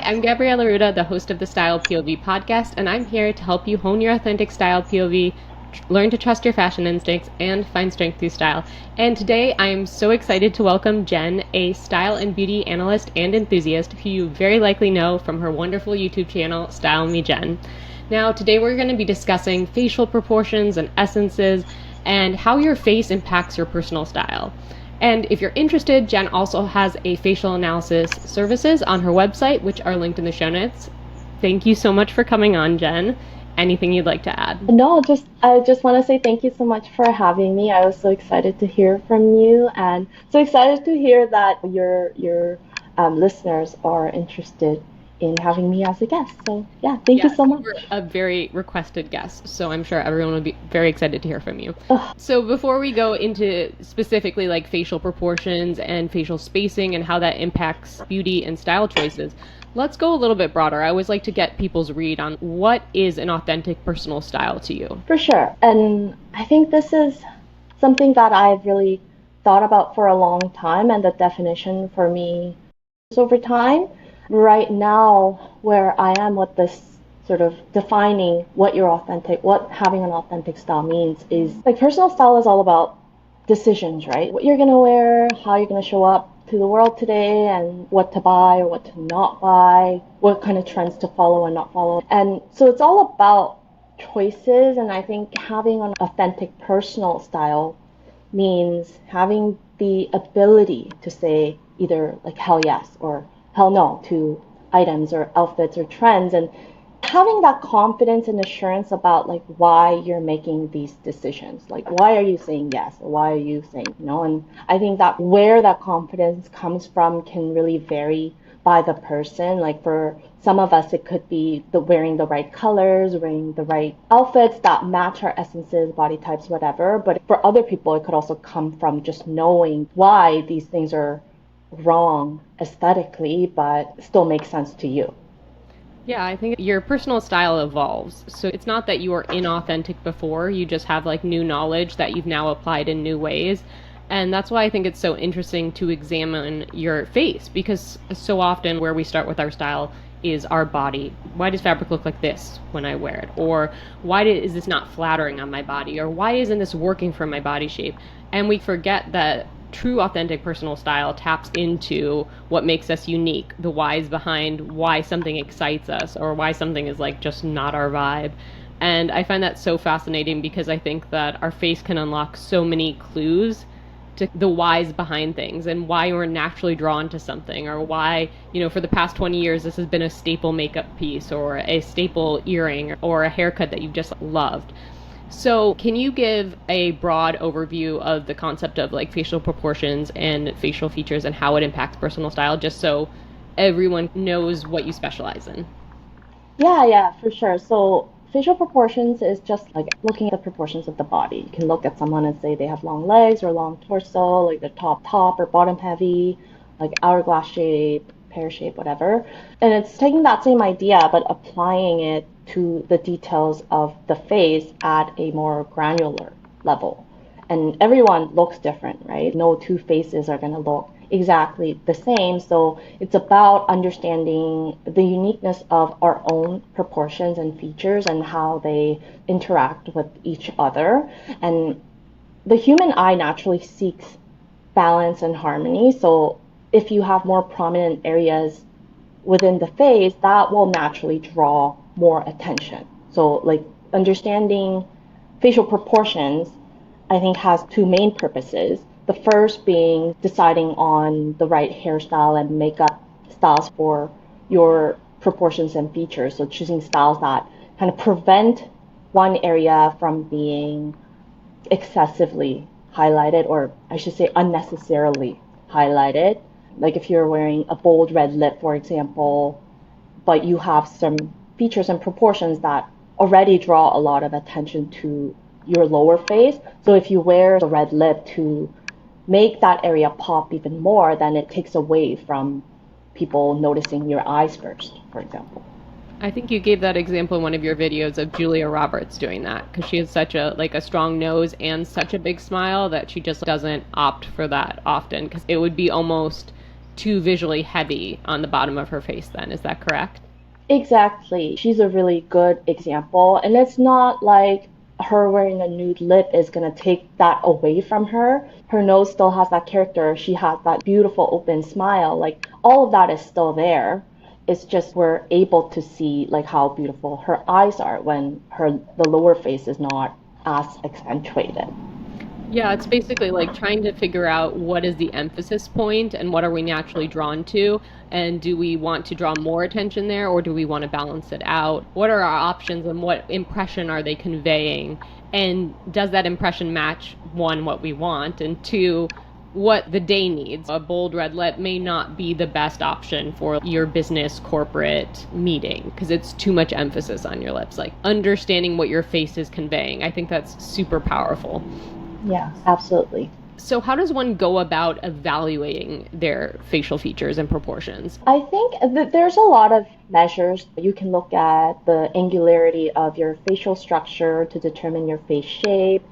I'm Gabrielle Arruda, the host of the Style POV podcast, and I'm here to help you hone your authentic style POV, learn to trust your fashion instincts, and find strength through style. And today I'm so excited to welcome Jenn, a style and beauty analyst and enthusiast who you very likely know from her wonderful YouTube channel, Style Me Jenn. Now, today we're going to be discussing facial proportions and essences and how your face impacts your personal style. And if you're interested, Jenn also has a facial analysis services on her website, which are linked in the show notes. Thank you so much for coming on, Jenn. Anything you'd like to add? No, I just want to say thank you so much for having me. I was so excited to hear from you, and so excited to hear that your listeners are interested in having me as a guest. So yeah, thank you so much. You're a very requested guest, so I'm sure everyone will be very excited to hear from you. So before we go into specifically like facial proportions and facial spacing and how that impacts beauty and style choices, let's go a little bit broader. I always like to get people's read on what is an authentic personal style to you. For sure. And I think this is something that I've really thought about for a long time, and the definition for me is over time. Right now, where I am with this sort of defining what having an authentic style means is like personal style is all about decisions, right? What you're going to wear, how you're going to show up to the world today, and what to buy or what to not buy, what kind of trends to follow and not follow. And so it's all about choices, and I think having an authentic personal style means having the ability to say either like hell yes or hell no to items or outfits or trends, and having that confidence and assurance about like why you're making these decisions. Like, why are you saying yes or why are you saying no? And I think that where that confidence comes from can really vary by the person. Like for some of us, it could be wearing the right colors, wearing the right outfits that match our essences, body types, whatever. But for other people, it could also come from just knowing why these things are wrong aesthetically, but still make sense to you. Yeah, I think your personal style evolves. So it's not that you were inauthentic before, you just have like new knowledge that you've now applied in new ways. And that's why I think it's so interesting to examine your face, because so often where we start with our style is our body. Why does fabric look like this when I wear it? Or why is this not flattering on my body? Or why isn't this working for my body shape? And we forget that true authentic personal style taps into what makes us unique, the whys behind why something excites us or why something is like just not our vibe. And I find that so fascinating because I think that our face can unlock so many clues to the whys behind things and why we're naturally drawn to something, or why, for the past 20 years this has been a staple makeup piece or a staple earring or a haircut that you've just loved. So can you give a broad overview of the concept of like facial proportions and facial features and how it impacts personal style, just so everyone knows what you specialize in? Yeah, for sure. So facial proportions is just like looking at the proportions of the body. You can look at someone and say they have long legs or long torso, like they're top or bottom heavy, like hourglass shape, pear shape, whatever. And it's taking that same idea but applying it to the details of the face at a more granular level. And everyone looks different, right? No two faces are going to look exactly the same. So it's about understanding the uniqueness of our own proportions and features and how they interact with each other. And the human eye naturally seeks balance and harmony. So if you have more prominent areas within the face, that will naturally draw more attention. So like understanding facial proportions, I think, has two main purposes. The first being deciding on the right hairstyle and makeup styles for your proportions and features. So choosing styles that kind of prevent one area from being excessively highlighted, or I should say unnecessarily highlighted. Like if you're wearing a bold red lip, for example, but you have some features and proportions that already draw a lot of attention to your lower face. So if you wear the red lip to make that area pop even more, then it takes away from people noticing your eyes first, for example. I think you gave that example in one of your videos of Julia Roberts doing that, because she has such a strong nose and such a big smile that she just doesn't opt for that often, because it would be almost too visually heavy on the bottom of her face then. Is that correct? Exactly. She's a really good example. And it's not like her wearing a nude lip is going to take that away from her. Her nose still has that character. She has that beautiful open smile. Like all of that is still there. It's just we're able to see like how beautiful her eyes are when her the lower face is not as accentuated. Yeah, it's basically like trying to figure out what is the emphasis point and what are we naturally drawn to, and do we want to draw more attention there or do we want to balance it out? What are our options and what impression are they conveying? And does that impression match one, what we want, and two, what the day needs? A bold red lip may not be the best option for your business corporate meeting because it's too much emphasis on your lips. Like understanding what your face is conveying. I think that's super powerful. Yeah, absolutely. So, how does one go about evaluating their facial features and proportions? I think that there's a lot of measures. You can look at the angularity of your facial structure to determine your face shape,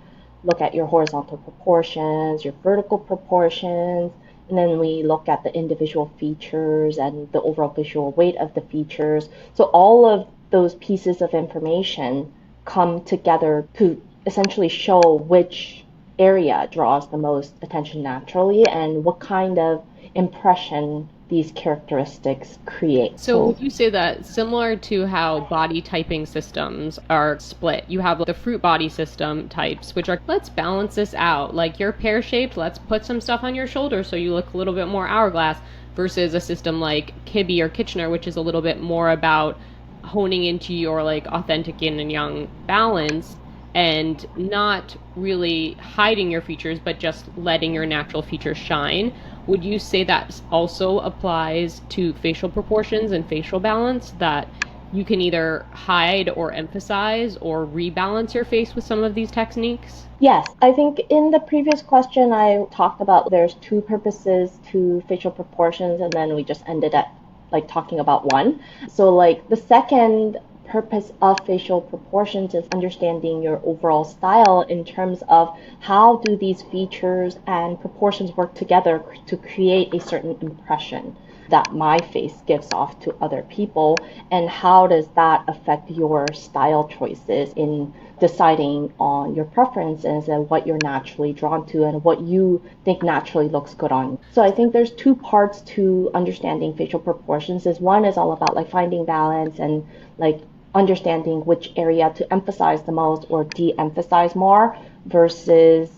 look at your horizontal proportions, your vertical proportions, and then we look at the individual features and the overall visual weight of the features. So all of those pieces of information come together to essentially show which area draws the most attention naturally and what kind of impression these characteristics create. So, would you say that similar to how body typing systems are split, you have the fruit body system types, which are let's balance this out. Like you're pear shaped, let's put some stuff on your shoulders so you look a little bit more hourglass, versus a system like Kibbe or Kitchener, which is a little bit more about honing into your like authentic yin and yang balance and not really hiding your features, but just letting your natural features shine. Would you say that also applies to facial proportions and facial balance, that you can either hide or emphasize or rebalance your face with some of these techniques? Yes, I think in the previous question I talked about there's two purposes to facial proportions, and then we just ended at like talking about one. So like the second purpose of facial proportions is understanding your overall style in terms of how do these features and proportions work together to create a certain impression that my face gives off to other people, and how does that affect your style choices in deciding on your preferences and what you're naturally drawn to and what you think naturally looks good on you. So I think there's two parts to understanding facial proportions. Is one is all about like finding balance and like understanding which area to emphasize the most or de-emphasize more, versus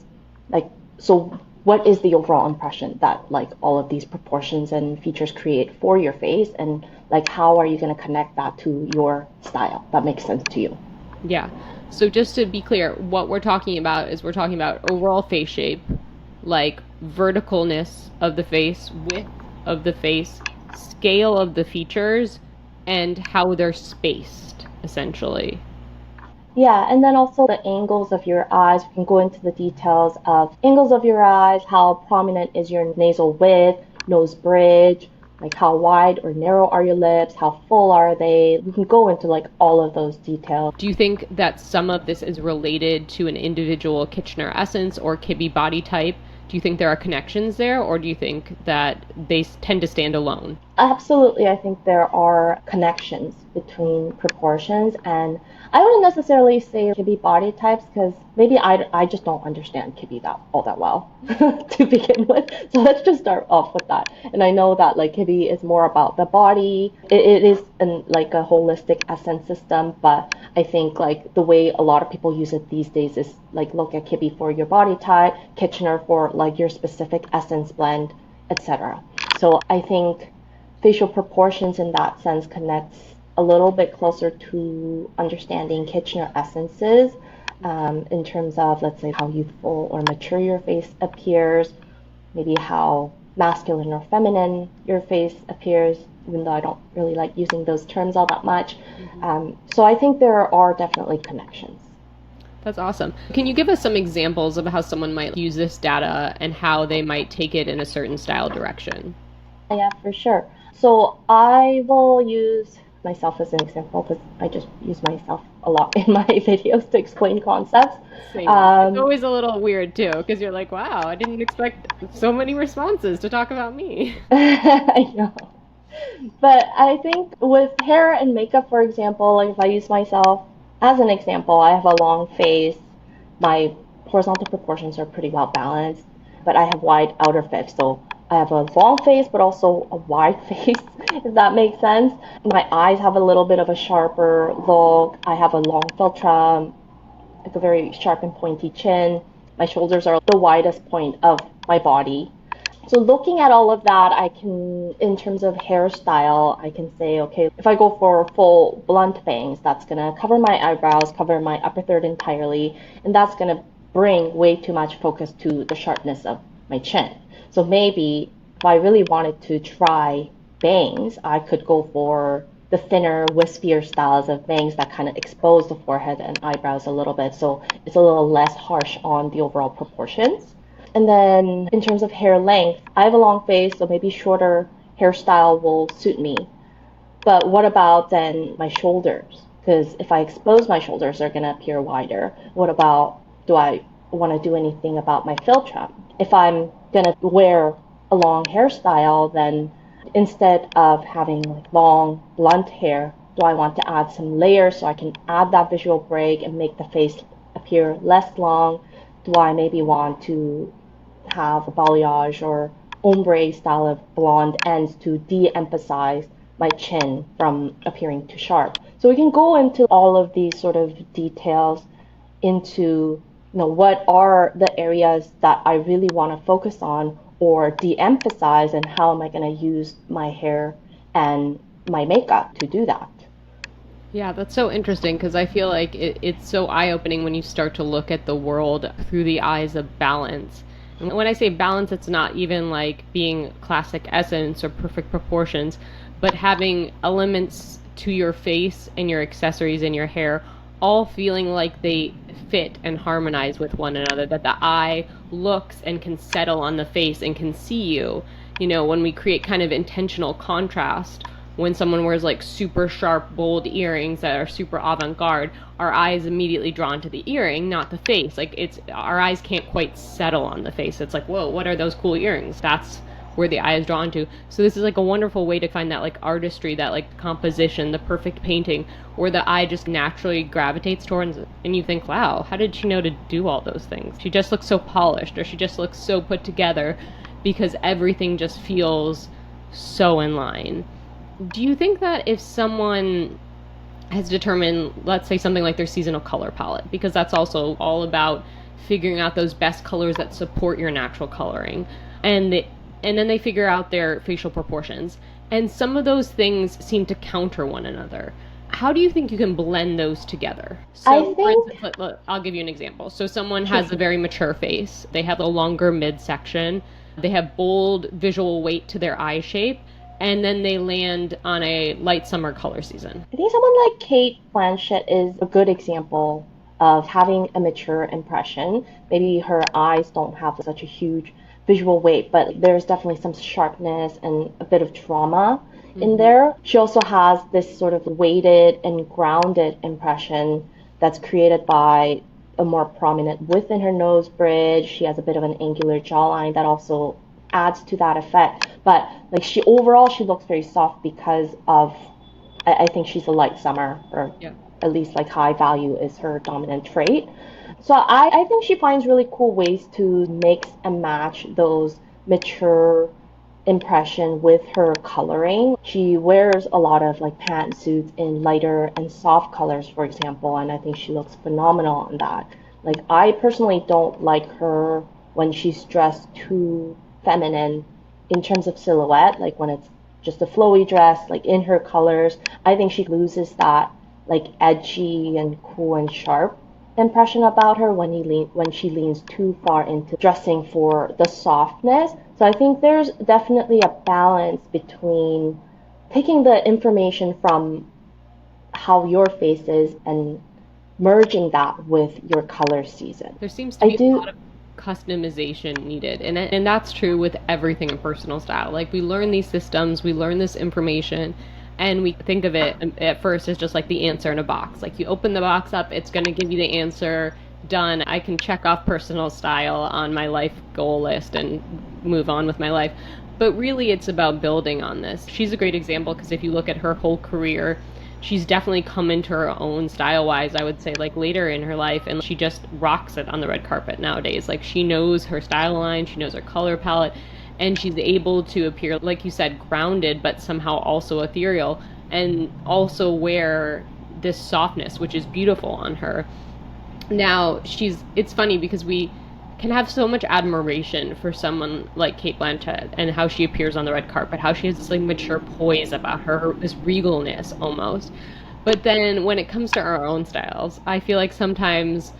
like, so what is the overall impression that like all of these proportions and features create for your face, and like how are you going to connect that to your style that makes sense to you. Yeah. So just to be clear, what we're talking about is we're talking about overall face shape, like verticalness of the face, width of the face, scale of the features, and how they're spaced, essentially. Yeah, and then also the angles of your eyes. We can go into the details of angles of your eyes, how prominent is your nasal width, nose bridge, like how wide or narrow are your lips, how full are they. We can go into like all of those details. Do you think that some of this is related to an individual Kitchener essence or Kibbe body type? Do you think there are connections there, or do you think that they tend to stand alone? Absolutely, I think there are connections between proportions, and I wouldn't necessarily say Kibbe body types because maybe I just don't understand Kibbe that all that well to begin with. So let's just start off with that. And I know that like Kibbe is more about the body. It is like a holistic essence system, but I think like the way a lot of people use it these days is like look at Kibbe for your body type, Kitchener for like your specific essence blend, etc. So I think facial proportions in that sense connects a little bit closer to understanding Kitchener essences, in terms of, let's say, how youthful or mature your face appears, maybe how masculine or feminine your face appears, even though I don't really like using those terms all that much. So I think there are definitely connections. That's awesome. Can you give us some examples of how someone might use this data and how they might take it in a certain style direction? Yeah, for sure. So I will use myself as an example because I just use myself a lot in my videos to explain concepts. Same. It's Um, always a little weird too, because you're like, wow, I didn't expect so many responses to talk about me. I know. But I think with hair and makeup, for example, like if I use myself as an example, I have a long face. My horizontal proportions are pretty well balanced, but I have wide outer fifth. So I have a long face, but also a wide face, if that makes sense. My eyes have a little bit of a sharper look. I have a long philtrum, like a very sharp and pointy chin. My shoulders are the widest point of my body. So looking at all of that, I can, in terms of hairstyle, I can say, okay, if I go for full blunt bangs, that's gonna cover my eyebrows, cover my upper third entirely, and that's gonna bring way too much focus to the sharpness of my chin. So maybe if I really wanted to try bangs, I could go for the thinner, wispier styles of bangs that kind of expose the forehead and eyebrows a little bit, so it's a little less harsh on the overall proportions. And then in terms of hair length, I have a long face, so maybe shorter hairstyle will suit me. But what about then my shoulders? Because if I expose my shoulders, they're going to appear wider. What about, do I want to do anything about my philtrum? If I'm going to wear a long hairstyle, then instead of having like long, blunt hair, do I want to add some layers so I can add that visual break and make the face appear less long? Do I maybe want to have a balayage or ombre style of blonde ends to de-emphasize my chin from appearing too sharp? So we can go into all of these sort of details into, what are the areas that I really want to focus on or de-emphasize, and how am I going to use my hair and my makeup to do that? Yeah, that's so interesting because I feel like it's so eye-opening when you start to look at the world through the eyes of balance. And when I say balance, it's not even like being classic essence or perfect proportions, but having elements to your face and your accessories and your hair all feeling like they fit and harmonize with one another, that the eye looks and can settle on the face and can see you. When we create kind of intentional contrast, when someone wears like super sharp, bold earrings that are super avant-garde, our eye is immediately drawn to the earring, not the face. Like it's our eyes can't quite settle on the face. It's like, whoa, what are those cool earrings? That's where the eye is drawn to. So this is like a wonderful way to find that like artistry, that like composition, the perfect painting, where the eye just naturally gravitates towards it. And you think, wow, how did she know to do all those things? She just looks so polished, or she just looks so put together, because everything just feels so in line. Do you think that if someone has determined, let's say something like their seasonal color palette, because that's also all about figuring out those best colors that support your natural coloring, and then they figure out their facial proportions, and some of those things seem to counter one another. How do you think you can blend those together? I So, for think, instance, I'll give you an example. So, someone has a very mature face, they have a longer midsection, they have bold visual weight to their eye shape, and then they land on a light summer color season. I think someone like Kate Blanchett is a good example of having a mature impression. Maybe her eyes don't have such a huge visual weight, but there's definitely some sharpness and a bit of trauma in Mm-hmm. there. She also has this sort of weighted and grounded impression that's created by a more prominent width in her nose bridge. She has a bit of an angular jawline that also adds to that effect. But like she looks very soft because of, I think she's a light summer, or Yeah. at least like high value is her dominant trait. So I think she finds really cool ways to mix and match those mature impression with her coloring. She wears a lot of like pantsuits in lighter and soft colors, for example, and I think she looks phenomenal in that. Like I personally don't like her when she's dressed too feminine in terms of silhouette, like when it's just a flowy dress, like in her colors. I think she loses that like edgy and cool and sharp impression about her when she leans too far into dressing for the softness. So I think there's definitely a balance between taking the information from how your face is and merging that with your color season. There seems to I be a lot do. of customization needed, and that's true with everything in personal style. Like we learn these systems, we learn this information, And we think of it at first as just like the answer in a box. Like you open the box up, it's going to give you the answer. Done. I can check off personal style on my life goal list and move on with my life. But really, it's about building on this. She's a great example because if you look at her whole career, she's definitely come into her own style wise, I would say, like later in her life. And she just rocks it on the red carpet nowadays. Like she knows her style line, she knows her color palette, and she's able to appear, like you said, grounded, but somehow also ethereal, and also wear this softness, which is beautiful on her. Now, it's funny because we can have so much admiration for someone like Kate Blanchett and how she appears on the red carpet, how she has this like mature poise about her, this regalness almost. But then when it comes to our own styles, I feel like sometimes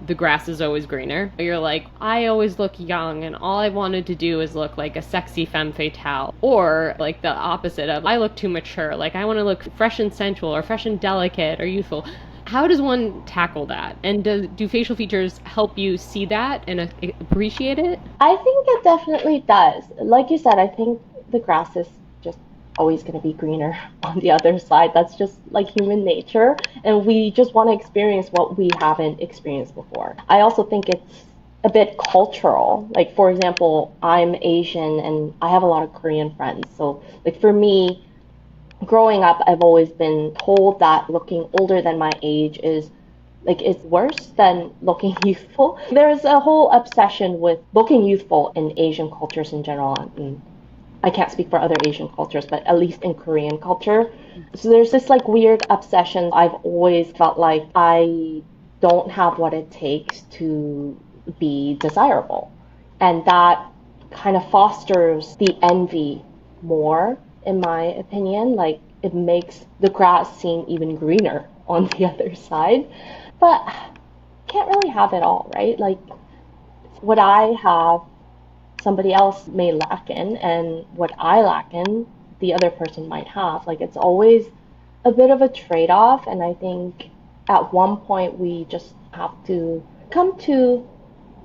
the grass is always greener. You're like, I always look young and all I wanted to do is look like a sexy femme fatale. Or like the opposite of, I look too mature. Like I want to look fresh and sensual or fresh and delicate or youthful. How does one tackle that? And do facial features help you see that and appreciate it? I think it definitely does. Like you said, I think the grass is just always going to be greener on the other side. That's just like human nature. And we just want to experience what we haven't experienced before. I also think it's a bit cultural. Like, for example, I'm Asian and I have a lot of Korean friends. So, like, for me, growing up, I've always been told that looking older than my age is like it's worse than looking youthful. There's a whole obsession with looking youthful in Asian cultures in general. And I can't speak for other Asian cultures, but at least in Korean culture. So there's this like weird obsession. I've always felt like I don't have what it takes to be desirable. And that kind of fosters the envy more, in my opinion. Like it makes the grass seem even greener on the other side. But can't really have it all, right? Like what I have, somebody else may lack in, and what I lack in, the other person might have. Like it's always a bit of a trade-off, and I think at one point we just have to come to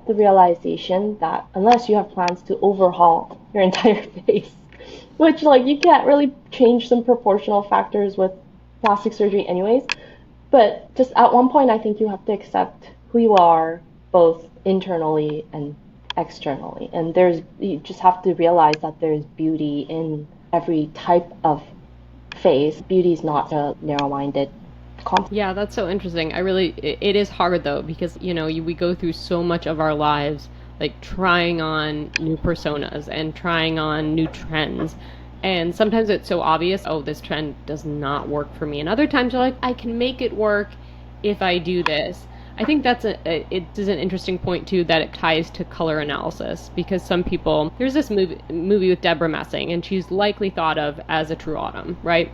the realization that unless you have plans to overhaul your entire face, which like you can't really change some proportional factors with plastic surgery anyways, but just at one point I think you have to accept who you are both internally and externally, and you just have to realize that there's beauty in every type of face. Beauty is not a narrow-minded concept. Yeah, that's so interesting. It is hard though, because, we go through so much of our lives, like trying on new personas and trying on new trends. And sometimes it's so obvious, oh, this trend does not work for me. And other times you're like, I can make it work if I do this. I think it is an interesting point too, that it ties to color analysis, because some people, there's this movie with Deborah Messing, and she's likely thought of as a true autumn, right?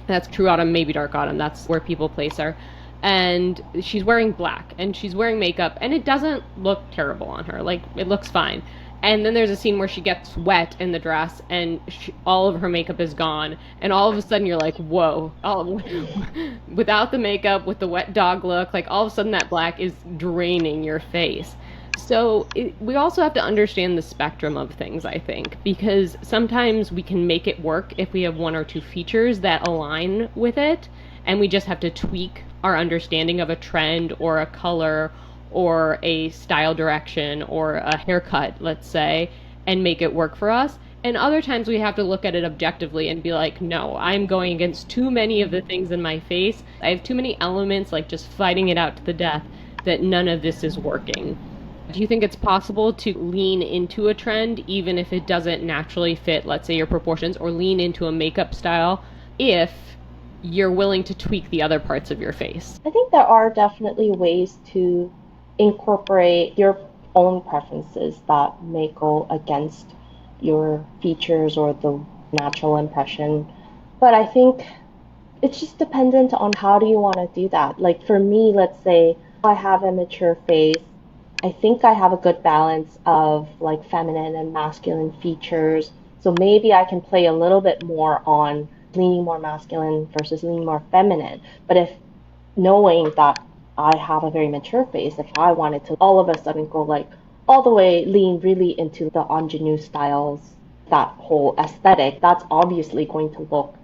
That's true autumn, maybe dark autumn. That's where people place her. And she's wearing black and she's wearing makeup, and it doesn't look terrible on her. Like it looks fine. And then there's a scene where she gets wet in the dress and all of her makeup is gone. And all of a sudden you're like, whoa. Without the makeup, with the wet dog look, like all of a sudden that black is draining your face. So we also have to understand the spectrum of things, I think, because sometimes we can make it work if we have one or two features that align with it, and we just have to tweak our understanding of a trend or a color or a style direction or a haircut, let's say, and make it work for us. And other times we have to look at it objectively and be like, no, I'm going against too many of the things in my face. I have too many elements, like just fighting it out to the death, that none of this is working. Do you think it's possible to lean into a trend even if it doesn't naturally fit, let's say, your proportions, or lean into a makeup style if you're willing to tweak the other parts of your face? I think there are definitely ways to incorporate your own preferences that may go against your features or the natural impression. But I think it's just dependent on how do you want to do that. Like for me, let's say I have a mature face. I think I have a good balance of like feminine and masculine features. So maybe I can play a little bit more on leaning more masculine versus leaning more feminine. But if knowing that I have a very mature face, if I wanted to all of a sudden go like all the way lean really into the ingenue styles, that whole aesthetic, that's obviously going to look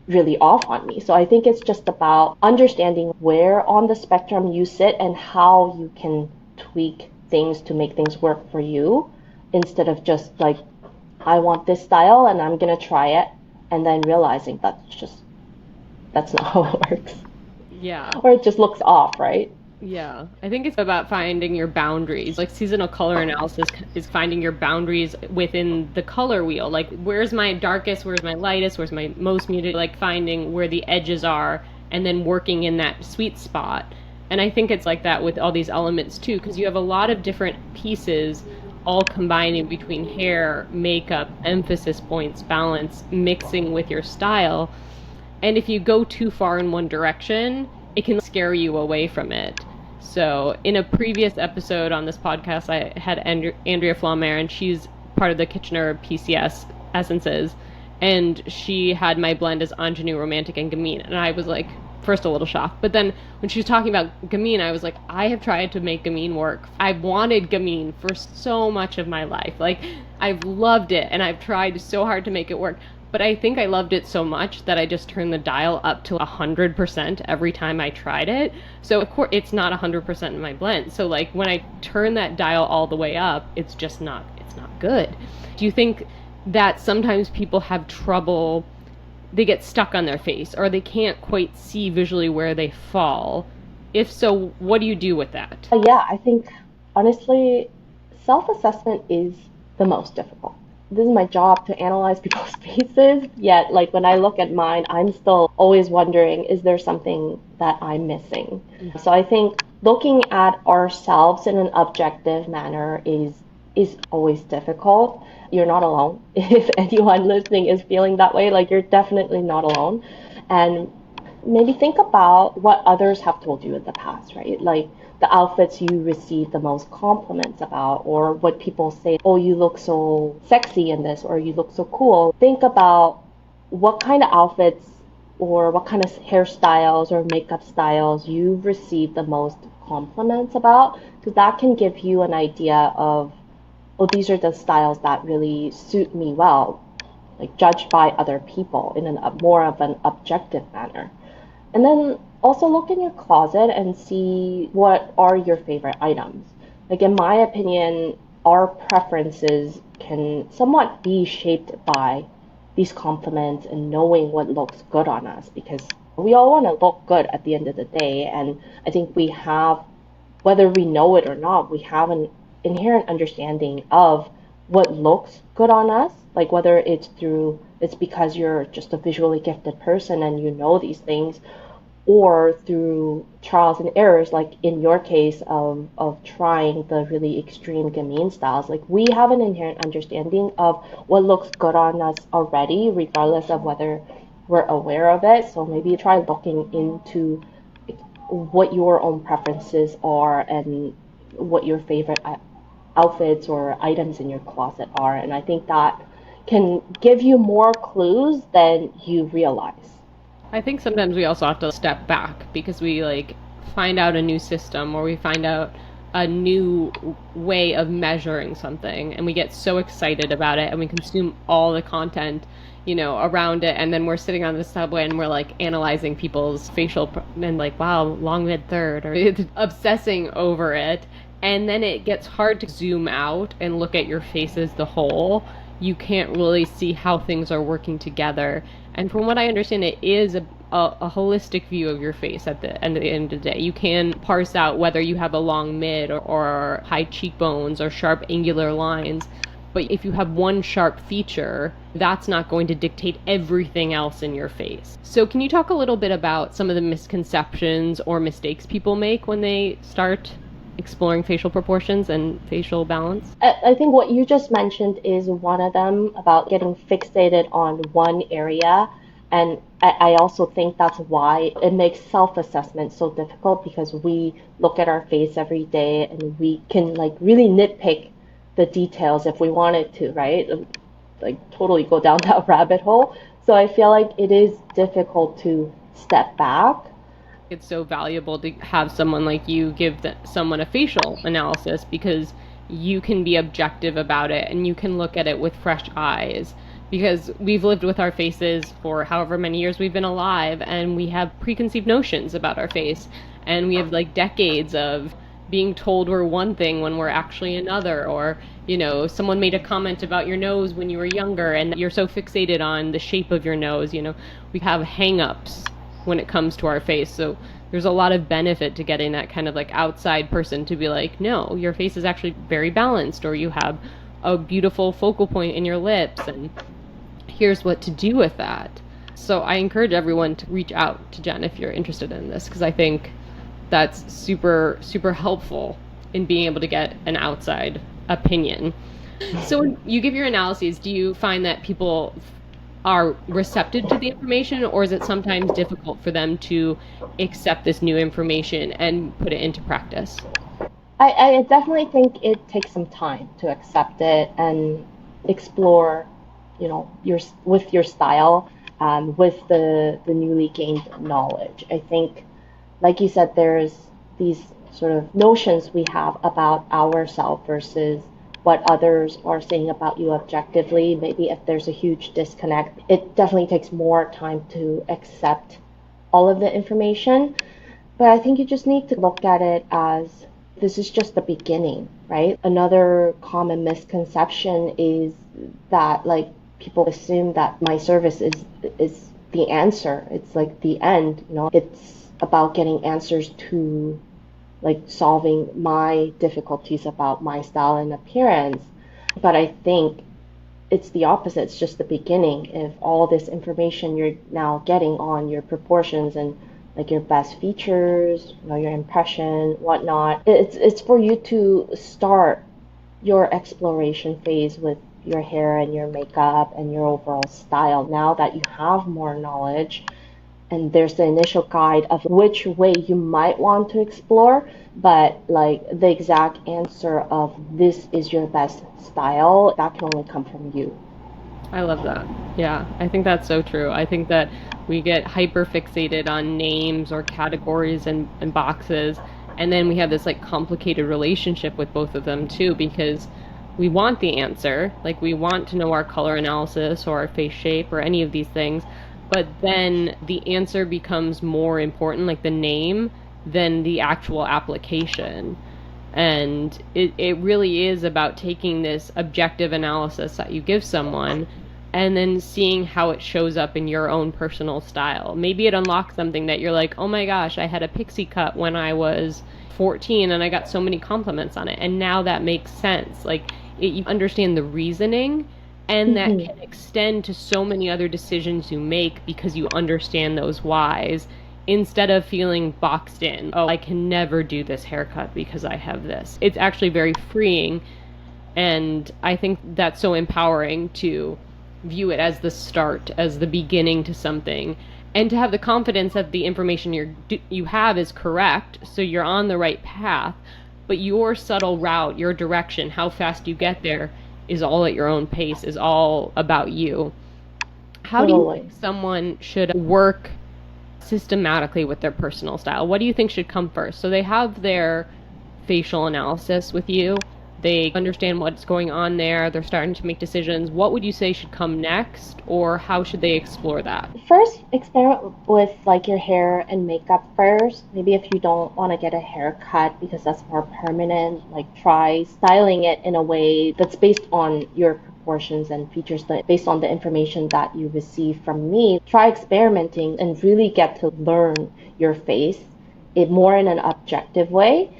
really off on me. So I think it's just about understanding where on the spectrum you sit and how you can tweak things to make things work for you instead of just like, I want this style and I'm gonna try it and then realizing that's not how it works. Yeah. Or it just looks off, right? Yeah, I think it's about finding your boundaries. Like seasonal color analysis is finding your boundaries within the color wheel. Like where's my darkest, where's my lightest, where's my most muted, like finding where the edges are and then working in that sweet spot. And I think it's like that with all these elements too, because you have a lot of different pieces all combining between hair, makeup, emphasis points, balance, mixing with your style. And if you go too far in one direction, it can scare you away from it. So, in a previous episode on this podcast, I had Andrea Flamer, and she's part of the Kitchener PCS Essences. And she had my blend as Ingenue, Romantic, and Gamine. And I was like, first a little shocked. But then when she was talking about Gamine, I was like, I have tried to make Gamine work. I've wanted Gamine for so much of my life. Like, I've loved it, and I've tried so hard to make it work. But I think I loved it so much that I just turned the dial up to 100% every time I tried it. So of course it's not 100% in my blend. So like when I turn that dial all the way up, it's not good. Do you think that sometimes people have trouble, they get stuck on their face or they can't quite see visually where they fall? If so, what do you do with that? Yeah, I think honestly, self-assessment is the most difficult. This is my job to analyze people's faces, yet like when I look at mine, I'm still always wondering, is there something that I'm missing? Mm-hmm. So I think looking at ourselves in an objective manner is always difficult. You're not alone. If anyone listening is feeling that way, like you're definitely not alone. And maybe think about what others have told you in the past, right? Like the outfits you receive the most compliments about, or what people say, oh, you look so sexy in this, or you look so cool. Think about what kind of outfits or what kind of hairstyles or makeup styles you've received the most compliments about, because that can give you an idea of, oh, these are the styles that really suit me well, like judged by other people in a more of an objective manner. And then also look in your closet and see what are your favorite items. Like in my opinion, our preferences can somewhat be shaped by these compliments and knowing what looks good on us, because we all want to look good at the end of the day. And I think we have, whether we know it or not, we have an inherent understanding of what looks good on us, like whether it's because you're just a visually gifted person and you know these things, or through trials and errors, like in your case of trying the really extreme gamine styles. Like we have an inherent understanding of what looks good on us already, regardless of whether we're aware of it. So maybe try looking into what your own preferences are and what your favorite outfits or items in your closet are. And I think that can give you more clues than you realize. I think sometimes we also have to step back because we like find out a new system or we find out a new way of measuring something and we get so excited about it and we consume all the content, around it, and then we're sitting on the subway and we're like analyzing people's facial and like, wow, long mid third, or obsessing over it, and then it gets hard to zoom out and look at your face as the whole. You can't really see how things are working together. And from what I understand, it is a holistic view of your face at the end of the day. You can parse out whether you have a long mid or high cheekbones or sharp angular lines. But if you have one sharp feature, that's not going to dictate everything else in your face. So can you talk a little bit about some of the misconceptions or mistakes people make when they start exploring facial proportions and facial balance? I think what you just mentioned is one of them, about getting fixated on one area. And I also think that's why it makes self-assessment so difficult, because we look at our face every day and we can like really nitpick the details if we wanted to, right? Like totally go down that rabbit hole. So I feel like it is difficult to step back. It's so valuable to have someone like you give someone a facial analysis, because you can be objective about it and you can look at it with fresh eyes. because we've lived with our faces for however many years we've been alive, and we have preconceived notions about our face, and we have like decades of being told we're one thing when we're actually another, or someone made a comment about your nose when you were younger and you're so fixated on the shape of your nose. We have hang-ups when it comes to our face. So there's a lot of benefit to getting that kind of like outside person to be like, no, your face is actually very balanced, or you have a beautiful focal point in your lips, and here's what to do with that. So I encourage everyone to reach out to Jenn if you're interested in this, because I think that's super, super helpful in being able to get an outside opinion. So when you give your analyses, do you find that people are receptive to the information, or is it sometimes difficult for them to accept this new information and put it into practice? I definitely think it takes some time to accept it and explore, with your style, with the newly gained knowledge. I think, like you said, there's these sort of notions we have about ourselves versus what others are saying about you objectively. Maybe if there's a huge disconnect, it definitely takes more time to accept all of the information. But I think you just need to look at it as this is just the beginning, right? Another common misconception is that like people assume that my service is the answer. It's like the end. It's about getting answers to like solving my difficulties about my style and appearance. But I think it's the opposite. It's just the beginning. If all this information you're now getting on your proportions and like your best features, your impression, whatnot, it's for you to start your exploration phase with your hair and your makeup and your overall style. Now that you have more knowledge, and there's the initial guide of which way you might want to explore, but like the exact answer of this is your best style, that can only come from you. I love that. Yeah, I think that's so true. I think that we get hyper fixated on names or categories and boxes, and then we have this like complicated relationship with both of them too, because we want the answer, like we want to know our color analysis or our face shape or any of these things, but then the answer becomes more important, like the name, than the actual application. And it really is about taking this objective analysis that you give someone and then seeing how it shows up in your own personal style. Maybe it unlocks something that you're like, oh my gosh, I had a pixie cut when I was 14 and I got so many compliments on it. And now that makes sense. Like, you understand the reasoning, and that Mm-hmm. can extend to so many other decisions you make because you understand those whys, instead of feeling boxed in. Oh, I can never do this haircut because I have this. It's actually very freeing. And I think that's so empowering to view it as the start, as the beginning to something, and to have the confidence that the information you have is correct, so you're on the right path. But your subtle route, your direction, how fast you get there, is all at your own pace, is all about you. How do you Totally. think someone should work systematically with their personal style? What do you think should come first? So they have their facial analysis with you. They understand what's going on there. They're starting to make decisions. What would you say should come next, or how should they explore that? First, experiment with like your hair and makeup first. Maybe if you don't want to get a haircut because that's more permanent, like try styling it in a way that's based on your proportions and features, that based on the information that you receive from me. Try experimenting and really get to learn your face it more in an objective way.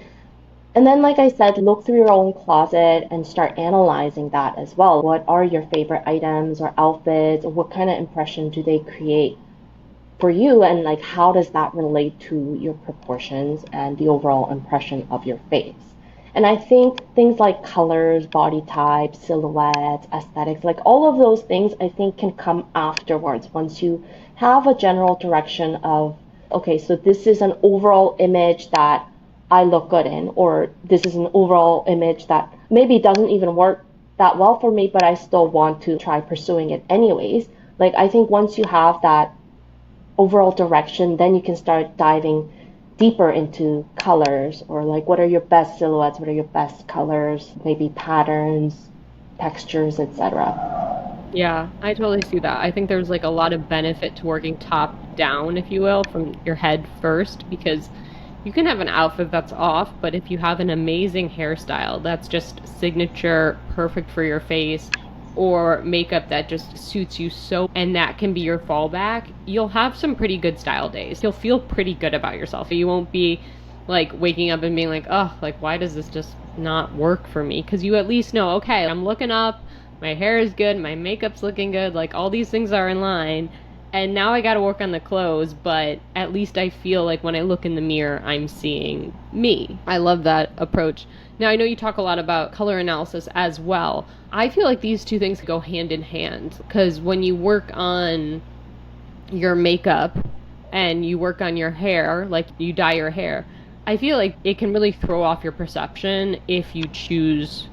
And then, like I said, look through your own closet and start analyzing that as well. What are your favorite items or outfits, or what kind of impression do they create for you? And like, how does that relate to your proportions and the overall impression of your face? And I think things like colors, body types, silhouettes, aesthetics, like all of those things, I think can come afterwards once you have a general direction of, okay, so this is an overall image that I look good in, or this is an overall image that maybe doesn't even work that well for me, but I still want to try pursuing it anyways. Like, I think once you have that overall direction, then you can start diving deeper into colors, or like what are your best silhouettes, what are your best colors, maybe patterns, textures, etc. Yeah, I totally see that. I think there's like a lot of benefit to working top down, if you will, from your head first, because you can have an outfit that's off, but if you have an amazing hairstyle that's just signature, perfect for your face, or makeup that just suits you so, and that can be your fallback, you'll have some pretty good style days. You'll feel pretty good about yourself. You won't be like waking up and being like, oh, like, why does this just not work for me? Because you at least know, okay, I'm looking up, my hair is good, my makeup's looking good, like, all these things are in line. And now I got to work on the clothes, but at least I feel like when I look in the mirror, I'm seeing me. I love that approach. Now, I know you talk a lot about color analysis as well. I feel like these two things go hand in hand because when you work on your makeup and you work on your hair, like you dye your hair, I feel like it can really throw off your perception if you choose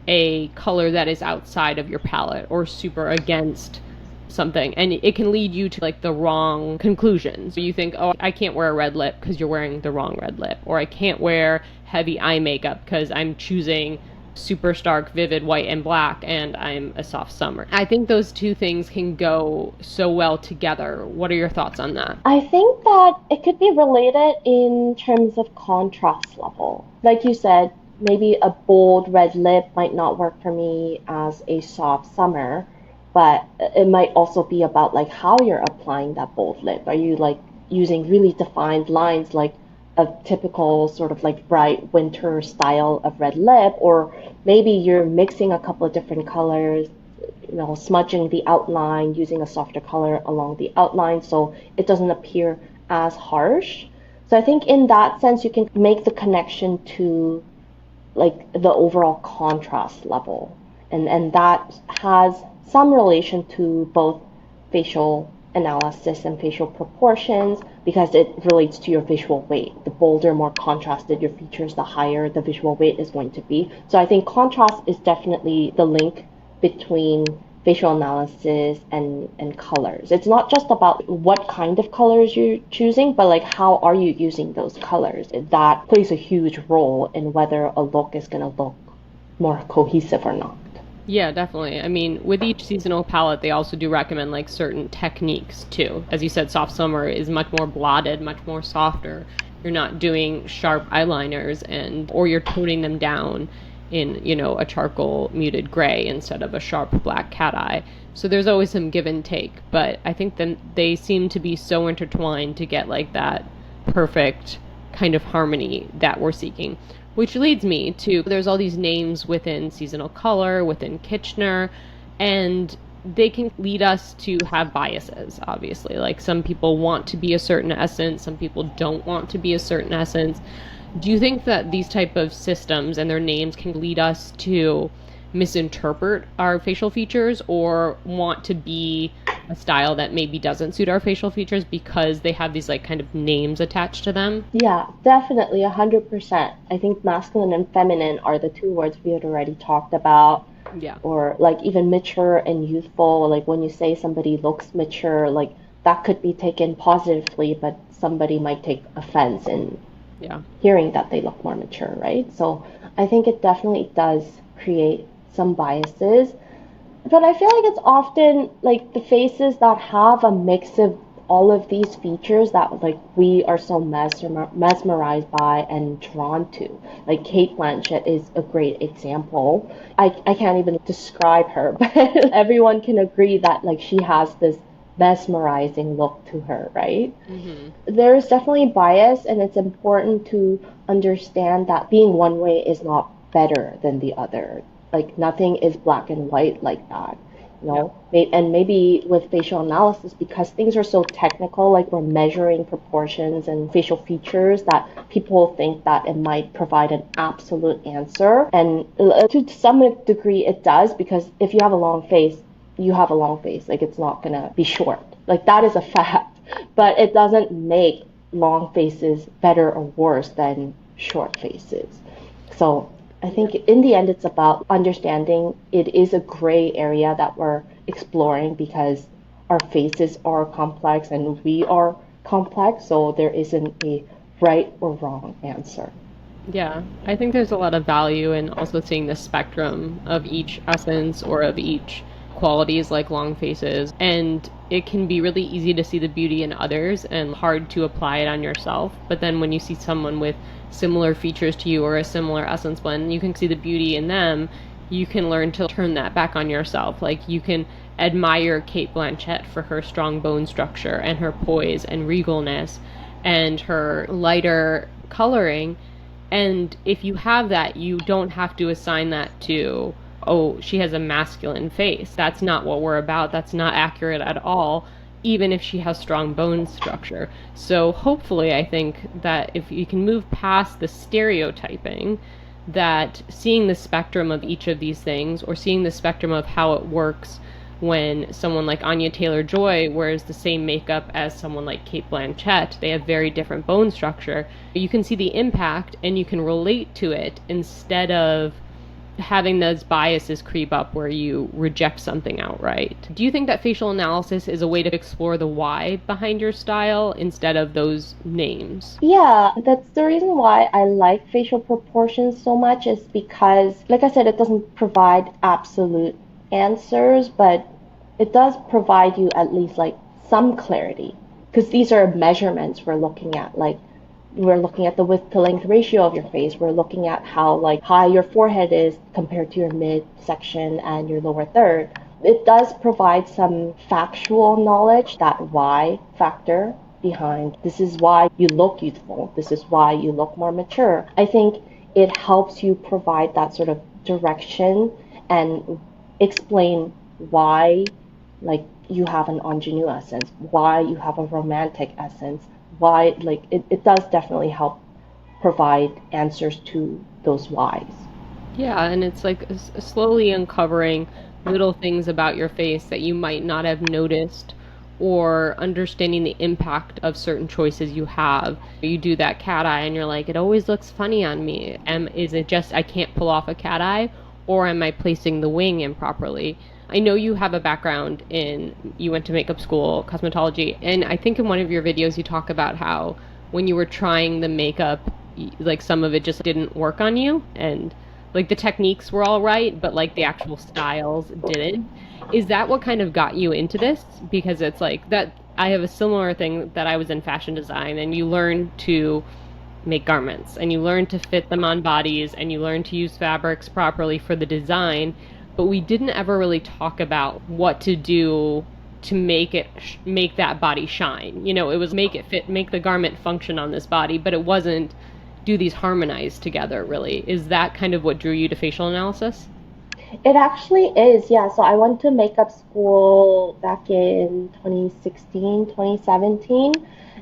a color that is outside of your palette or super against something, and it can lead you to like the wrong conclusions. So you think, oh, I can't wear a red lip because you're wearing the wrong red lip, or I can't wear heavy eye makeup because I'm choosing super stark vivid white and black and I'm a soft summer. I think those two things can go so well together. What are your thoughts on that? I think that it could be related in terms of contrast level. Like you said, maybe a bold red lip might not work for me as a soft summer, but it might also be about like how you're applying that bold lip. Are you like using really defined lines like a typical sort of like bright winter style of red lip, or maybe you're mixing a couple of different colors, smudging the outline using a softer color along the outline so it doesn't appear as harsh. So I think in that sense you can make the connection to like the overall contrast level. And that has some relation to both facial analysis and facial proportions because it relates to your visual weight. The bolder, more contrasted your features, the higher the visual weight is going to be. So I think contrast is definitely the link between facial analysis and colors. It's not just about what kind of colors you're choosing, but like how are you using those colors. That plays a huge role in whether a look is going to look more cohesive or not. Yeah, definitely. I mean, with each seasonal palette, they also do recommend like certain techniques too. As you said, soft summer is much more blotted, much more softer. You're not doing sharp eyeliners and or you're toning them down in, a charcoal muted gray instead of a sharp black cat eye. So there's always some give and take, but I think then they seem to be so intertwined to get like that perfect kind of harmony that we're seeking. Which leads me to there's all these names within seasonal color, within Kitchener, and they can lead us to have biases, obviously. Like some people want to be a certain essence, some people don't want to be a certain essence. Do you think that these type of systems and their names can lead us to misinterpret our facial features or want to be a style that maybe doesn't suit our facial features because they have these like kind of names attached to them? Yeah, definitely, 100%. I think masculine and feminine are the two words we had already talked about. Yeah. Or like even mature and youthful, like when you say somebody looks mature, like that could be taken positively, but somebody might take offense in Yeah. hearing that they look more mature, right? So I think it definitely does create some biases. But I feel like it's often like the faces that have a mix of all of these features that like we are so mesmerized by and drawn to. Like Kate Blanchett is a great example. I can't even describe her, but everyone can agree that like she has this mesmerizing look to her, right? Mm-hmm. There's definitely bias, and it's important to understand that being one way is not better than the other. Like nothing is black and white like that. Yeah. And maybe with facial analysis, because things are so technical, like we're measuring proportions and facial features, that people think that it might provide an absolute answer. And to some degree, it does, because if you have a long face, you have a long face. Like it's not gonna be short. Like that is a fact. But it doesn't make long faces better or worse than short faces. So I think in the end, it's about understanding it is a gray area that we're exploring because our faces are complex and we are complex. So there isn't a right or wrong answer. Yeah, I think there's a lot of value in also seeing the spectrum of each essence or of each qualities like long faces, and it can be really easy to see the beauty in others and hard to apply it on yourself. But then when you see someone with similar features to you or a similar essence blend, you can see the beauty in them. You can learn to turn that back on yourself. Like, you can admire Cate Blanchett for her strong bone structure and her poise and regalness and her lighter coloring. And if you have that, you don't have to assign that to, oh, she has a masculine face. That's not what we're about. That's not accurate at all, even if she has strong bone structure. So hopefully, I think that if you can move past the stereotyping, that seeing the spectrum of each of these things, or seeing the spectrum of how it works when someone like Anya Taylor-Joy wears the same makeup as someone like Cate Blanchett, they have very different bone structure. You can see the impact and you can relate to it instead of having those biases creep up where you reject something outright. Do you think that facial analysis is a way to explore the why behind your style instead of those names? Yeah, that's the reason why I like facial proportions so much, is because, like I said, it doesn't provide absolute answers, but it does provide you at least like some clarity. Because these are measurements we're looking at, like we're looking at the width to length ratio of your face. We're looking at how like high your forehead is compared to your midsection and your lower third. It does provide some factual knowledge, that why factor behind this is why you look youthful, this is why you look more mature. I think it helps you provide that sort of direction and explain why, like, you have an ingenue essence, why you have a romantic essence, why, like, it does definitely help provide answers to those whys. Yeah, and it's like slowly uncovering little things about your face that you might not have noticed, or understanding the impact of certain choices you have. You do that cat eye and you're like, it always looks funny on me. Is it just I can't pull off a cat eye, or am I placing the wing improperly? I know you have a background you went to makeup school, cosmetology, and I think in one of your videos you talk about how when you were trying the makeup, like some of it just didn't work on you, and like the techniques were all right, but like the actual styles didn't. Is that what kind of got you into this? Because it's like that, I have a similar thing that I was in fashion design, and you learn to make garments and you learn to fit them on bodies and you learn to use fabrics properly for the design, but we didn't ever really talk about what to do to make that body shine. It was make it fit, make the garment function on this body, but it wasn't do these harmonize together really. Is that kind of what drew you to facial analysis? It actually is, yeah. So I went to makeup school back in 2016, 2017,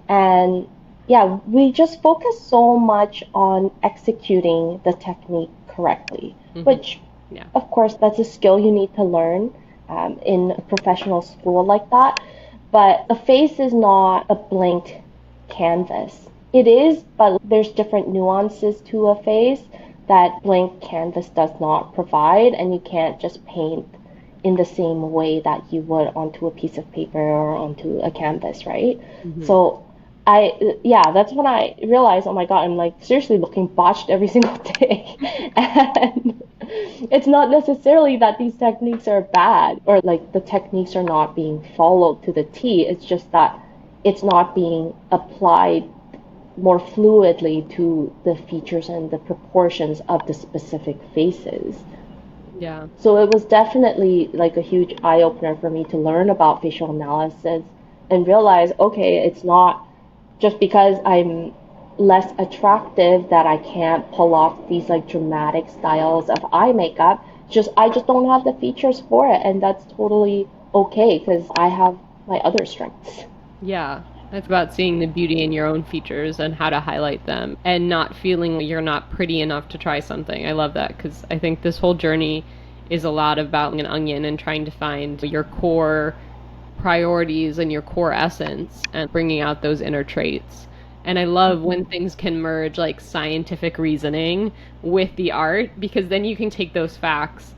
and yeah, we just focus so much on executing the technique correctly, which, Yeah. of course, that's a skill you need to learn in a professional school like that. But a face is not a blank canvas. It is, but there's different nuances to a face that blank canvas does not provide, and you can't just paint in the same way that you would onto a piece of paper or onto a canvas, right? So yeah, that's when I realized, oh my God, I'm like seriously looking botched every single day. And it's not necessarily that these techniques are bad or like the techniques are not being followed to the T. It's just that it's not being applied more fluidly to the features and the proportions of the specific faces. Yeah. So it was definitely like a huge eye opener for me to learn about facial analysis and realize, okay, it's not just because I'm less attractive that I can't pull off these like dramatic styles of eye makeup. I just don't have the features for it, and that's totally okay because I have my other strengths. Yeah. It's about seeing the beauty in your own features and how to highlight them and not feeling you're not pretty enough to try something. I love that because I think this whole journey is a lot about an onion and trying to find your core priorities and your core essence and bringing out those inner traits. And I love when things can merge like scientific reasoning with the art, because then you can take those facts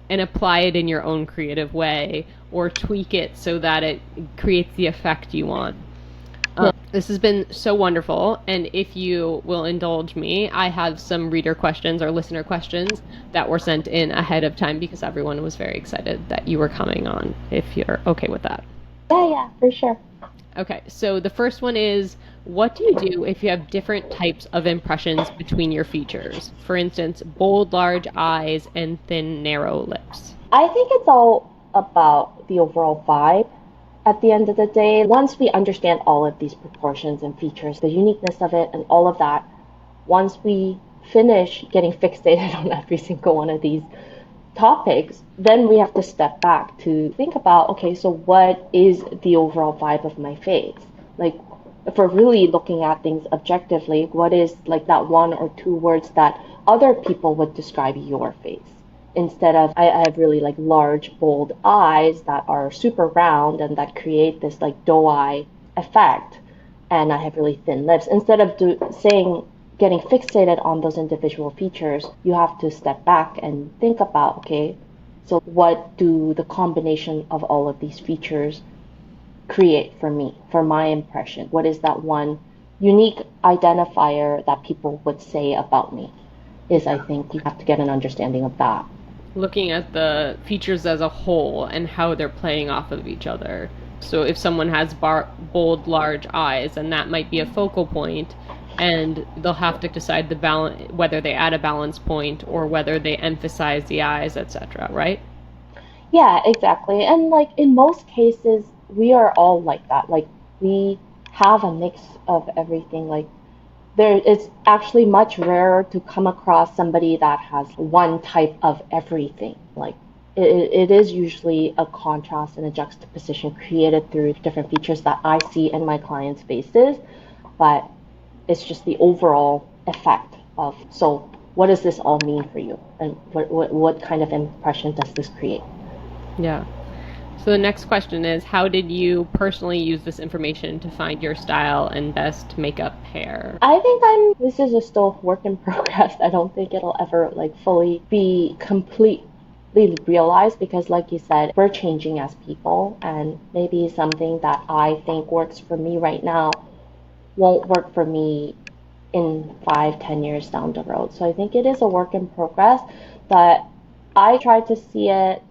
and apply it in your own creative way or tweak it so that it creates the effect you want. This has been so wonderful. And if you will indulge me, I have some reader questions or listener questions that were sent in ahead of time because everyone was very excited that you were coming on, if you're okay with that. Yeah, for sure. Okay, so the first one is, what do you do if you have different types of impressions between your features? For instance, bold, large eyes and thin, narrow lips. I think it's all about the overall vibe. At the end of the day, once we understand all of these proportions and features, the uniqueness of it and all of that, once we finish getting fixated on every single one of these topics, then we have to step back to think about, okay, so what is the overall vibe of my face? Like, if we're really looking at things objectively, what is like that one or two words that other people would describe your face? Instead of, I have really like large, bold eyes that are super round and that create this like doe eye effect, and I have really thin lips. Instead of getting fixated on those individual features, you have to step back and think about, okay, so what do the combination of all of these features create for me, for my impression? What is that one unique identifier that people would say about me? I think you have to get an understanding of that. Looking at the features as a whole and how they're playing off of each other. So if someone has bold, large eyes, and that might be a focal point, and they'll have to decide the balance, whether they add a balance point or whether they emphasize the eyes, etc. Right? Yeah, exactly. And like in most cases, we are all like that. Like we have a mix of everything. Like it's actually much rarer to come across somebody that has one type of everything. Like it is usually a contrast and a juxtaposition created through different features that I see in my clients' faces, but it's just the overall effect of, so what does this all mean for you, and what kind of impression does this create? Yeah. So the next question is, how did you personally use this information to find your style and best makeup hair? I think this is a still work in progress. I don't think it'll ever like fully be completely realized because like you said, we're changing as people, and maybe something that I think works for me right now won't work for me in 5, 10 years down the road. So I think it is a work in progress, but I try to see it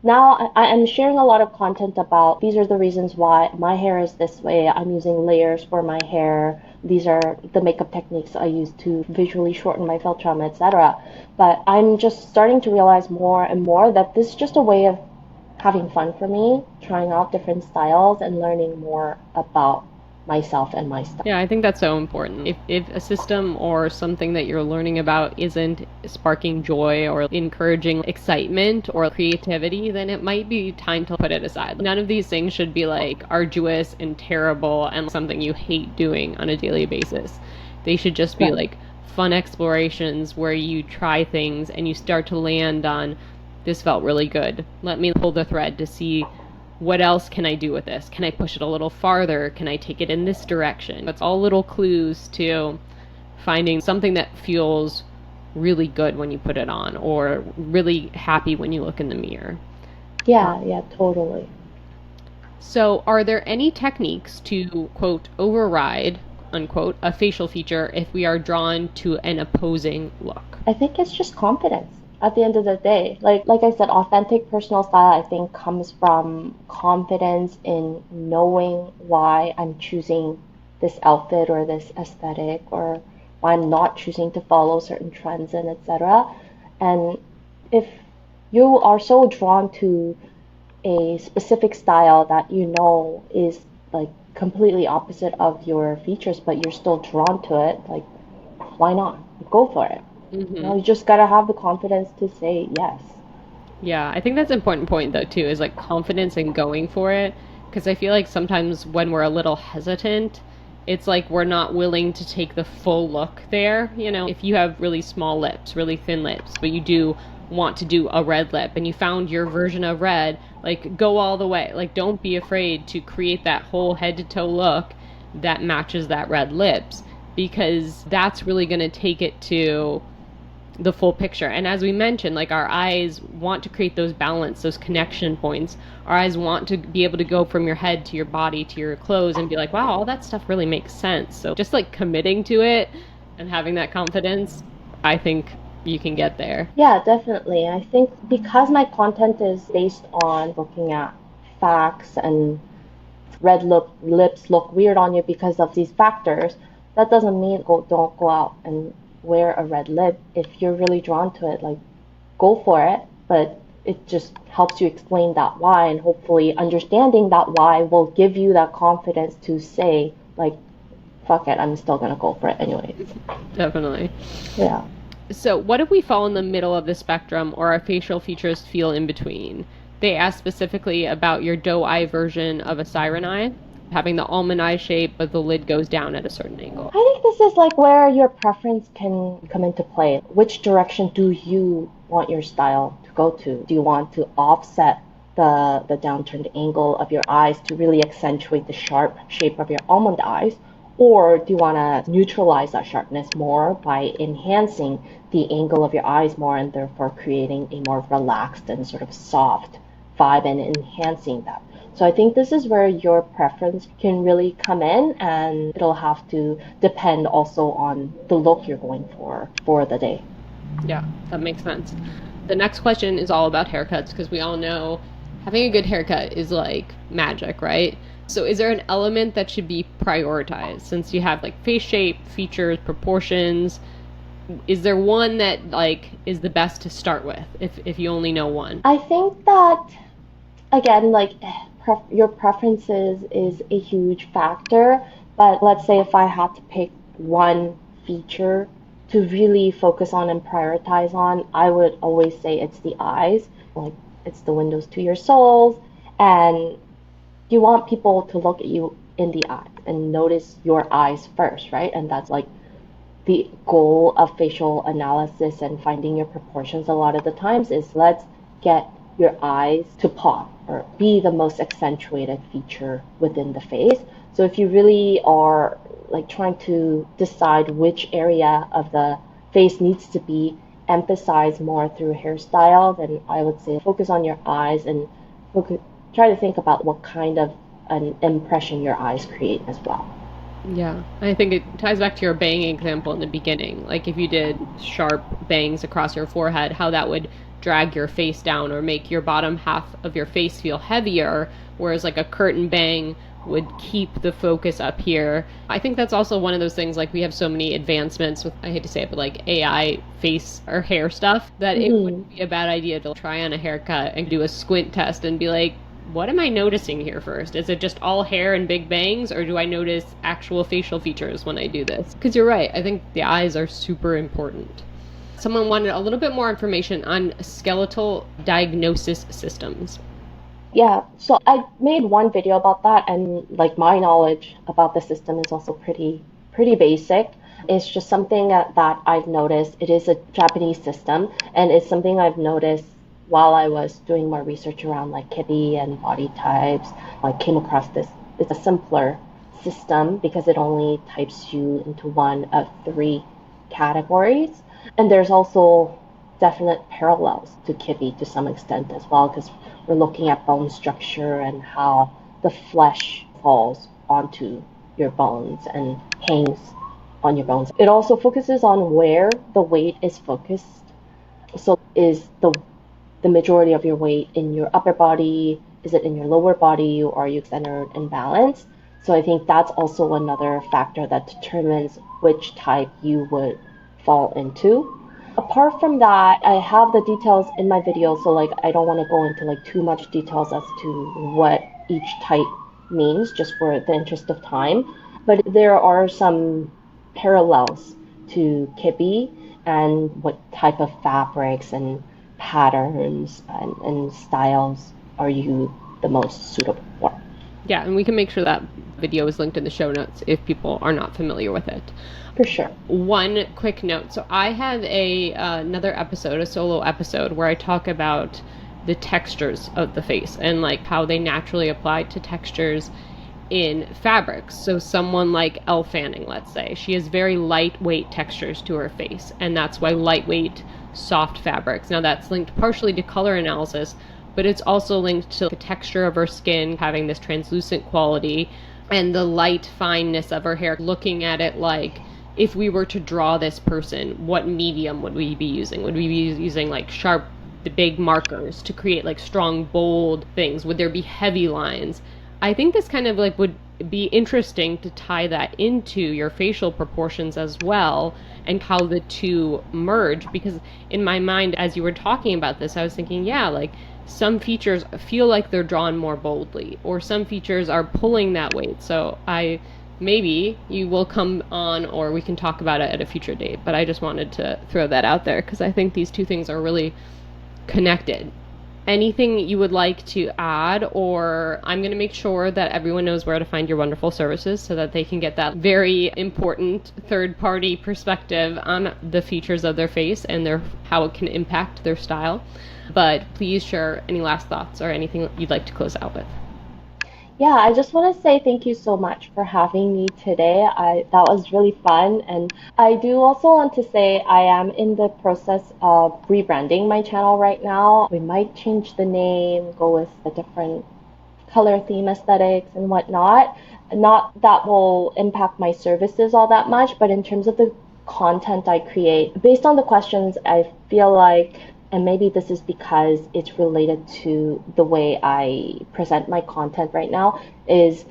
now. I'm sharing a lot of content about these are the reasons why my hair is this way. I'm using layers for my hair. These are the makeup techniques I use to visually shorten my felt trauma, etc. But I'm just starting to realize more and more that this is just a way of having fun for me, trying out different styles and learning more about myself and my style. Yeah, I think that's so important. If a system or something that you're learning about isn't sparking joy or encouraging excitement or creativity, then it might be time to put it aside. None of these things should be like arduous and terrible and something you hate doing on a daily basis. They should just be like fun explorations where you try things and you start to land on, this felt really good. Let me pull the thread to see, what else can I do with this? Can I push it a little farther? Can I take it in this direction? It's all little clues to finding something that feels really good when you put it on, or really happy when you look in the mirror. Yeah, totally. So are there any techniques to, quote, override, unquote, a facial feature if we are drawn to an opposing look? I think it's just confidence. At the end of the day, like I said, authentic personal style I think comes from confidence in knowing why I'm choosing this outfit or this aesthetic, or why I'm not choosing to follow certain trends and etc. And if you are so drawn to a specific style that you know is like completely opposite of your features, but you're still drawn to it, like why not? Go for it. Mm-hmm. You know, you just gotta have the confidence to say yes. Yeah, I think that's an important point though too, is like confidence in going for it. Because I feel like sometimes when we're a little hesitant, it's like we're not willing to take the full look there. You know, if you have really small lips, really thin lips, but you do want to do a red lip and you found your version of red, like go all the way. Like don't be afraid to create that whole head to toe look that matches that red lips, because that's really going to take it to the full picture. And as we mentioned, like our eyes want to create those balance, those connection points. Our eyes want to be able to go from your head to your body to your clothes and be like, wow, all that stuff really makes sense. So just like committing to it and having that confidence, I think you can get there. Yeah, definitely. I think because my content is based on looking at facts and lips look weird on you because of these factors, that doesn't mean don't go out and wear a red lip. If you're really drawn to it, like go for it. But it just helps you explain that why, and hopefully understanding that why will give you that confidence to say like, fuck it, I'm still gonna go for it anyways. Definitely. Yeah. So, what if we fall in the middle of the spectrum or our facial features feel in between? They ask specifically about your doe eye version of a siren eye, having the almond eye shape, but the lid goes down at a certain angle. I think this is like where your preference can come into play. Which direction do you want your style to go to? Do you want to offset the downturned angle of your eyes to really accentuate the sharp shape of your almond eyes? Or do you want to neutralize that sharpness more by enhancing the angle of your eyes more and therefore creating a more relaxed and sort of soft vibe and enhancing that? So I think this is where your preference can really come in, and it'll have to depend also on the look you're going for the day. Yeah, that makes sense. The next question is all about haircuts because we all know having a good haircut is like magic, right? So is there an element that should be prioritized since you have like face shape, features, proportions? Is there one that like is the best to start with if you only know one? I think that again, like your preferences is a huge factor, but let's say if I had to pick one feature to really focus on and prioritize on, I would always say it's the eyes. Like it's the windows to your souls, and you want people to look at you in the eye and notice your eyes first, right? And that's like the goal of facial analysis and finding your proportions a lot of the times is let's get your eyes to pop or be the most accentuated feature within the face. So if you really are like trying to decide which area of the face needs to be emphasized more through hairstyle, then I would say focus on your eyes and try to think about what kind of an impression your eyes create as well. Yeah, I think it ties back to your bang example in the beginning. Like if you did sharp bangs across your forehead, how that would drag your face down or make your bottom half of your face feel heavier, whereas like a curtain bang would keep the focus up here. I think that's also one of those things, like we have so many advancements with, I hate to say it, but like AI face or hair stuff, that it wouldn't be a bad idea to try on a haircut and do a squint test and be like, what am I noticing here first? Is it just all hair and big bangs, or do I notice actual facial features when I do this? Because you're right, I think the eyes are super important. Someone wanted a little bit more information on skeletal diagnosis systems. Yeah, so I made one video about that, and like my knowledge about the system is also pretty basic. It's just something that I've noticed. It is a Japanese system, and it's something I've noticed while I was doing more research around like kibi and body types. I came across this. It's a simpler system because it only types you into one of three categories. And there's also definite parallels to kibi to some extent as well, because we're looking at bone structure and how the flesh falls onto your bones and hangs on your bones. It also focuses on where the weight is focused. So is the majority of your weight in your upper body? Is it in your lower body, or are you centered and balanced? So I think that's also another factor that determines which type you would fall into. Apart from that, I have the details in my video, so like I don't want to go into like too much details as to what each type means, just for the interest of time. But there are some parallels to kibi and what type of fabrics and patterns and styles are you the most suitable for. Yeah, and we can make sure that video is linked in the show notes if people are not familiar with it. For sure. One quick note. So I have another episode, a solo episode, where I talk about the textures of the face and like how they naturally apply to textures in fabrics. So someone like Elle Fanning, let's say, she has very lightweight textures to her face, and that's why lightweight, soft fabrics. Now that's linked partially to color analysis, but it's also linked to the texture of her skin having this translucent quality and the light fineness of her hair. Looking at it like, if we were to draw this person, what medium would we be using? Would we be using like sharp, the big markers to create like strong, bold things? Would there be heavy lines? I think this kind of like would be interesting to tie that into your facial proportions as well, and how the two merge. Because in my mind, as you were talking about this, I was thinking, yeah, like some features feel like they're drawn more boldly, or some features are pulling that weight. So maybe you will come on, or we can talk about it at a future date. But I just wanted to throw that out there because I think these two things are really connected. Anything you would like to add? Or I'm going to make sure that everyone knows where to find your wonderful services so that they can get that very important third-party perspective on the features of their face and how it can impact their style. But please share any last thoughts or anything you'd like to close out with. Yeah, I just want to say thank you so much for having me today. That was really fun, and I do also want to say I am in the process of rebranding my channel right now. We might change the name, go with a different color theme aesthetics and whatnot. Not that will impact my services all that much, but in terms of the content I create, based on the questions, I feel like, and maybe this is because it's related to the way I present my content right now, is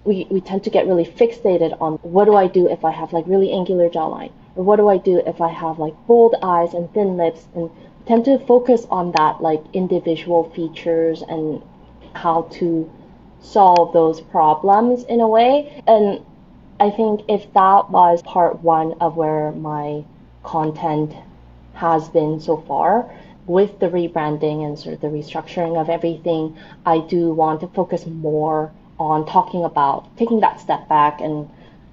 we tend to get really fixated on what do I do if I have like really angular jawline, or what do I do if I have like bold eyes and thin lips, and tend to focus on that like individual features and how to solve those problems in a way. And I think if that was part one of where my content has been so far, with the rebranding and sort of the restructuring of everything, I do want to focus more on talking about taking that step back and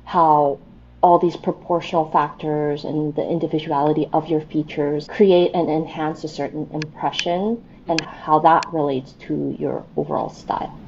how all these proportional factors and the individuality of your features create and enhance a certain impression, and how that relates to your overall style.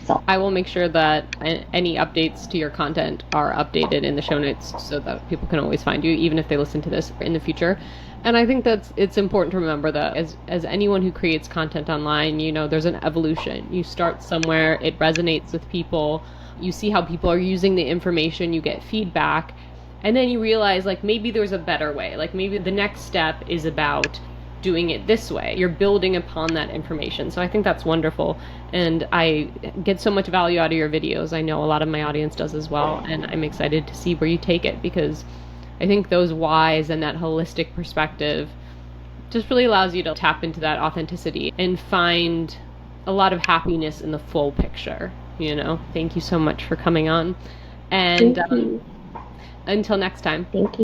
So I will make sure that any updates to your content are updated in the show notes so that people can always find you, even if they listen to this in the future. And I think it's important to remember that as anyone who creates content online, there's an evolution. You start somewhere, it resonates with people, you see how people are using the information, you get feedback, and then you realize like maybe there's a better way. Like maybe the next step is about doing it this way. You're building upon that information. So I think that's wonderful. And I get so much value out of your videos. I know a lot of my audience does as well. And I'm excited to see where you take it, because I think those whys and that holistic perspective just really allows you to tap into that authenticity and find a lot of happiness in the full picture. Thank you so much for coming on. And thank you. Until next time. Thank you.